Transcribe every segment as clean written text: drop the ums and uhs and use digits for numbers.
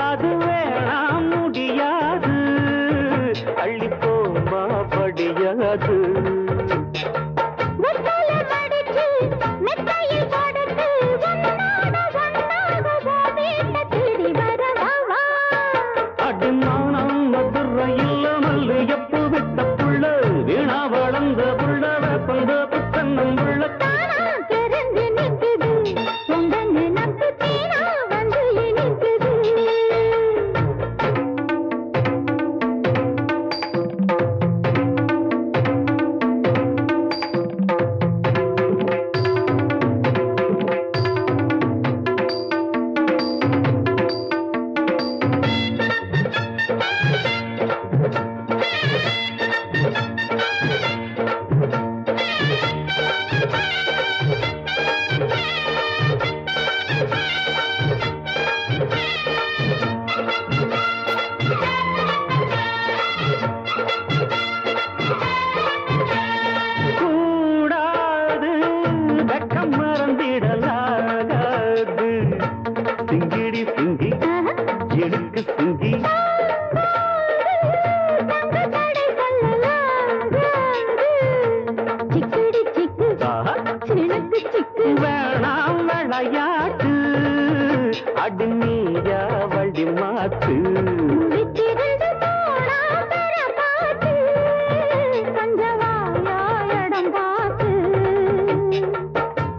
அது வேணாம் முடியாது அள்ளி போம்பா படியாது அடிமானம் மதுரையில் மல்லு எப்பு விட்ட புள்ள வீணா வளர்ந்த புள்ள வேப்பந்த புத்தன்னம் புள்ள சிங்கிடி சிங்கி எனக்கு சிங்கி வேணாம் விளையாட்டு அடி நீயா வழி மாத்து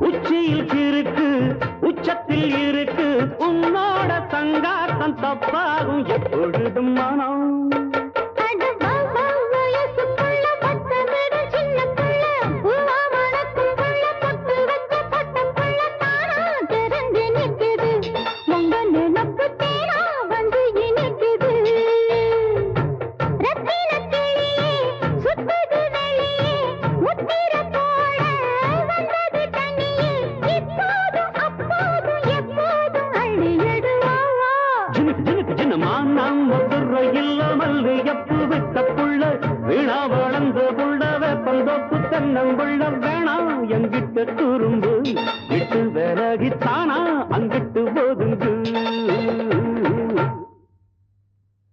உச்சியில் இருக்கு உச்சத்தில் இருக்கு உன்னோட சங்காத்தம் தப்பாகும் எப்பொழுதும் மனம் மதுரையில் எப்பு விட்ட புள்ள வீணா வளர்ந்த புள்ள வேப்பந்தோப்பு தென்னங்குள்ள வேணா எங்கிட்ட துரும்பு விட்டு விலகித்தானா